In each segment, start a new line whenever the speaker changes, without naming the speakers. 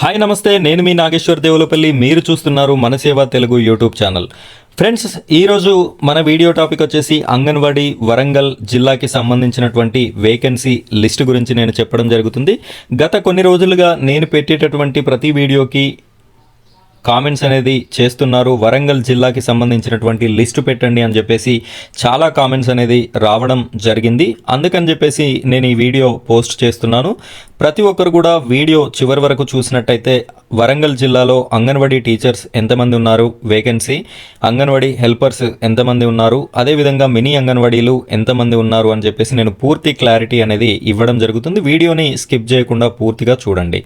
Hi నమస్తే, నేను మీ నాగేశ్వర్ దేవులపల్లి. మీరు చూస్తున్నారు మన సేవ తెలుగు యూట్యూబ్ ఛానల్. ఫ్రెండ్స్, ఈరోజు మన వీడియో టాపిక్ వచ్చేసి అంగన్వాడీ వరంగల్ జిల్లాకి సంబంధించినటువంటి వేకెన్సీ లిస్ట్ గురించి నేను చెప్పడం జరుగుతుంది. గత కొన్ని రోజులుగా నేను పెట్టేటటువంటి ప్రతి వీడియోకి కామెంట్స్ అనేది చేస్తున్నారు. వరంగల్ జిల్లాకి సంబంధించినటువంటి లిస్టు పెట్టండి అని చెప్పేసి చాలా కామెంట్స్ అనేది రావడం జరిగింది. అందుకని చెప్పేసి నేను ఈ వీడియో పోస్ట్ చేస్తున్నాను. ప్రతి ఒక్కరు కూడా వీడియో చివరి వరకు చూసినట్టయితే వరంగల్ జిల్లాలో అంగన్వాడీ టీచర్స్ ఎంతమంది ఉన్నారు, వేకెన్సీ, అంగన్వాడీ హెల్పర్స్ ఎంతమంది ఉన్నారు, అదేవిధంగా మినీ అంగన్వాడీలు ఎంతమంది ఉన్నారు అని చెప్పేసి నేను పూర్తి క్లారిటీ అనేది ఇవ్వడం జరుగుతుంది. వీడియోని స్కిప్ చేయకుండా పూర్తిగా చూడండి.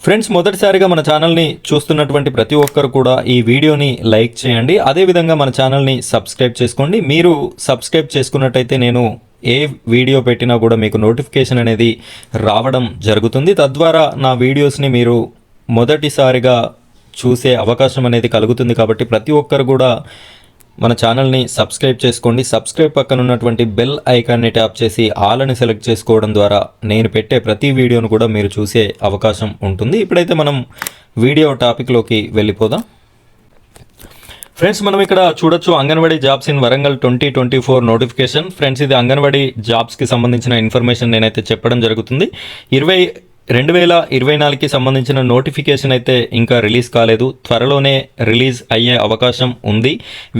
ఫ్రెండ్స్, మొదటిసారిగా మన ఛానల్ని చూస్తున్నటువంటి ప్రతి ఒక్కరు కూడా ఈ వీడియోని లైక్ చేయండి. అదేవిధంగా మన ఛానల్ని సబ్స్క్రైబ్ చేసుకోండి. మీరు సబ్స్క్రైబ్ చేసుకున్నట్టయితే నేను ఏ వీడియో పెట్టినా కూడా మీకు నోటిఫికేషన్ అనేది రావడం జరుగుతుంది. తద్వారా నా వీడియోస్ని మీరు మొదటిసారిగా చూసే అవకాశం అనేది కలుగుతుంది. కాబట్టి ప్రతి ఒక్కరు కూడా మన ఛానల్ని సబ్స్క్రైబ్ చేసుకోండి. సబ్స్క్రైబ్ పక్కన ఉన్నటువంటి బెల్ ఐకాన్ని ట్యాప్ చేసి ఆల్ అని సెలెక్ట్ చేసుకోవడం ద్వారా నేను పెట్టే ప్రతి వీడియోను కూడా మీరు చూసే అవకాశం ఉంటుంది. ఇప్పుడైతే మనం వీడియో టాపిక్లోకి వెళ్ళిపోదాం. ఫ్రెండ్స్, మనం ఇక్కడ చూడొచ్చు anganwadi jobs in Warangal 2024 notification. Friends, ఇది అంగన్వాడీ జాబ్స్కి సంబంధించిన ఇన్ఫర్మేషన్ నేనైతే చెప్పడం జరుగుతుంది. 2024కి సంబంధించిన నోటిఫికేషన్ అయితే ఇంకా రిలీజ్ కాలేదు. త్వరలోనే రిలీజ్ అయ్యే అవకాశం ఉంది.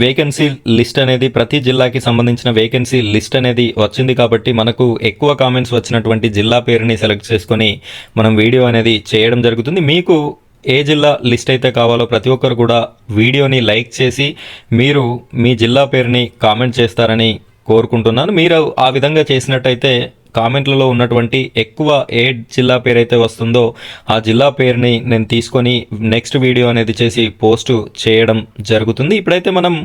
వేకెన్సీ లిస్ట్ అనేది ప్రతి జిల్లాకి సంబంధించిన వేకెన్సీ లిస్ట్ అనేది వచ్చింది. కాబట్టి మనకు ఎక్కువ కామెంట్స్ వచ్చినటువంటి జిల్లా పేరుని సెలెక్ట్ చేసుకొని మనం వీడియో అనేది చేయడం జరుగుతుంది. మీకు ఏ జిల్లా లిస్ట్ అయితే కావాలో ప్రతి ఒక్కరు కూడా వీడియోని లైక్ చేసి మీరు మీ జిల్లా పేరుని కామెంట్ చేస్తారని కోరుకుంటున్నాను. మీరు ఆ విధంగా చేసినట్టయితే కామెంట్లలో ఉన్నటువంటి ఎక్కువ ఏ జిల్లా పేరు అయితే వస్తుందో ఆ జిల్లా పేరుని నేను తీసుకొని నెక్స్ట్ వీడియో అనేది చేసి పోస్ట్ చేయడం జరుగుతుంది. ఇప్పుడైతే మనం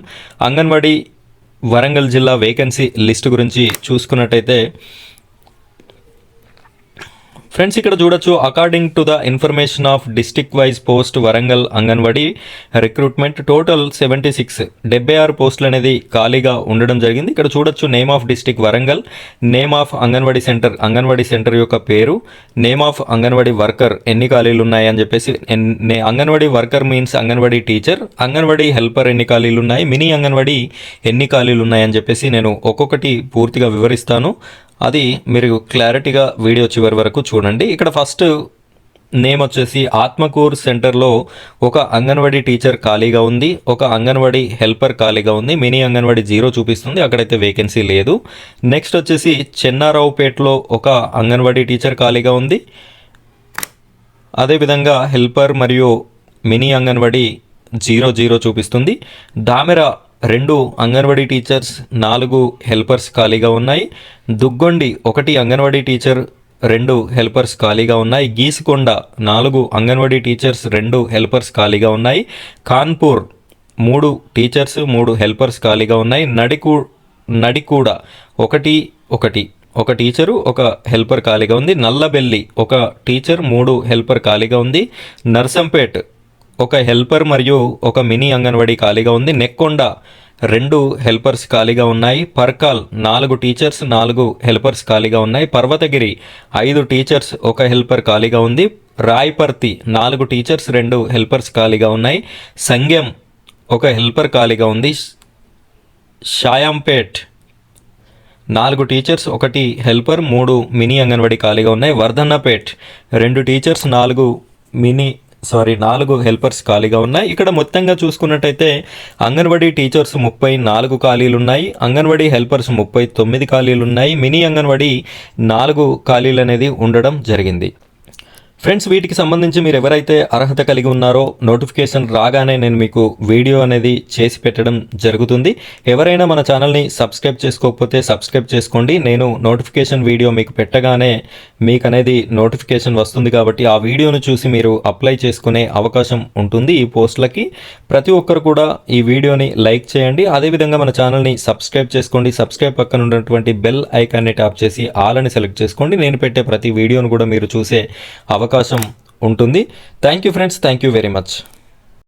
అంగన్వాడీ వరంగల్ జిల్లా వేకెన్సీ లిస్ట్ గురించి చూసుకున్నట్టయితే ఫ్రెండ్స్, ఇక్కడ చూడొచ్చు. According to the information of district wise post Warangal anganwadi recruitment total 76 పోస్టులు అనేది ఖాళీగా ఉండడం జరిగింది. ఇక్కడ చూడొచ్చు name of district Warangal, name of anganwadi centre యొక్క పేరు, నేమ్ ఆఫ్ అంగన్వాడీ వర్కర్ ఎన్ని ఖాళీలు ఉన్నాయి అని చెప్పేసి, anganwadi worker means anganwadi teacher, anganwadi helper ఎన్ని ఖాళీలు ఉన్నాయి, మినీ అంగన్వాడీ ఎన్ని ఖాళీలు ఉన్నాయి అని చెప్పేసి నేను ఒక్కొక్కటి పూర్తిగా వివరిస్తాను. అది మీరు క్లారిటీగా వీడియో చివరి వరకు చూడండి. ఇక్కడ ఫస్ట్ నేమ్ వచ్చేసి ఆత్మకూర్ సెంటర్లో ఒక అంగన్వాడీ టీచర్ ఖాళీగా ఉంది, ఒక అంగన్వాడీ హెల్పర్ ఖాళీగా ఉంది. మినీ అంగన్వాడీ 0 చూపిస్తుంది, అక్కడైతే వేకెన్సీ లేదు. నెక్స్ట్ వచ్చేసి చెన్నారావుపేటలో ఒక అంగన్వాడీ టీచర్ ఖాళీగా ఉంది. అదేవిధంగా హెల్పర్ మరియు మినీ అంగన్వాడీ 0 చూపిస్తుంది. దామెర 2 అంగన్వాడీ టీచర్స్, 4 హెల్పర్స్ ఖాళీగా ఉన్నాయి. దుగ్గొండి 1 అంగన్వాడీ టీచర్, 2 హెల్పర్స్ ఖాళీగా ఉన్నాయి. గీసుకొండ 4 అంగన్వాడీ టీచర్స్, 2 హెల్పర్స్ ఖాళీగా ఉన్నాయి. కాన్పూర్ 3 టీచర్స్, 3 హెల్పర్స్ ఖాళీగా ఉన్నాయి. నడికూడ 1 టీచరు, 1 హెల్పర్ ఖాళీగా ఉంది. నల్లబెల్లి 1 టీచర్, 3 హెల్పర్ ఖాళీగా ఉంది. నర్సంపేట్ 1 హెల్పర్ మరియు 1 మినీ అంగన్వాడీ ఖాళీగా ఉంది. నెక్కొండ 2 హెల్పర్స్ ఖాళీగా ఉన్నాయి. పర్కాల్ 4 టీచర్స్, 4 హెల్పర్స్ ఖాళీగా ఉన్నాయి. పర్వతగిరి 5 టీచర్స్, 1 హెల్పర్ ఖాళీగా ఉంది. రాయపర్తి 4 టీచర్స్, 2 హెల్పర్స్ ఖాళీగా ఉన్నాయి. సంగెం 1 హెల్పర్ ఖాళీగా ఉంది. షాయంపేట్ 4 టీచర్స్, 1 హెల్పర్, 3 మినీ అంగన్వాడీ ఖాళీగా ఉన్నాయి. వర్ధన్నపేట్ 2 టీచర్స్, 4 హెల్పర్స్ ఖాళీగా ఉన్నాయి. ఇక్కడ మొత్తంగా చూసుకున్నట్టయితే అంగన్వాడీ టీచర్స్ 34 ఖాళీలు ఉన్నాయి. అంగన్వాడీ హెల్పర్స్ 39 ఖాళీలు ఉన్నాయి. మినీ అంగన్వాడీ 4 ఖాళీలు అనేది ఉండడం జరిగింది. ఫ్రెండ్స్, వీటికి సంబంధించి మీరు ఎవరైతే అర్హత కలిగి ఉన్నారో నోటిఫికేషన్ రాగానే నేను మీకు వీడియో అనేది చేసి పెట్టడం జరుగుతుంది. ఎవరైనా మన ఛానల్ని సబ్స్క్రైబ్ చేసుకోకపోతే సబ్స్క్రైబ్ చేసుకోండి. నేను నోటిఫికేషన్ వీడియో మీకు పెట్టగానే మీకు అనేది నోటిఫికేషన్ వస్తుంది. కాబట్టి ఆ వీడియోను చూసి మీరు అప్లై చేసుకునే అవకాశం ఉంటుంది ఈ పోస్టులకి. ప్రతి ఒక్కరు కూడా ఈ వీడియోని లైక్ చేయండి. అదేవిధంగా మన ఛానల్ని సబ్స్క్రైబ్ చేసుకోండి. సబ్స్క్రైబ్ పక్కన ఉన్నటువంటి బెల్ ఐకాన్ని ట్యాప్ చేసి ఆల్ అని సెలెక్ట్ చేసుకోండి. నేను పెట్టే ప్రతి వీడియోను కూడా మీరు చూసే అవకాశం ఉంటుంది. Thank you friends, thank you very much.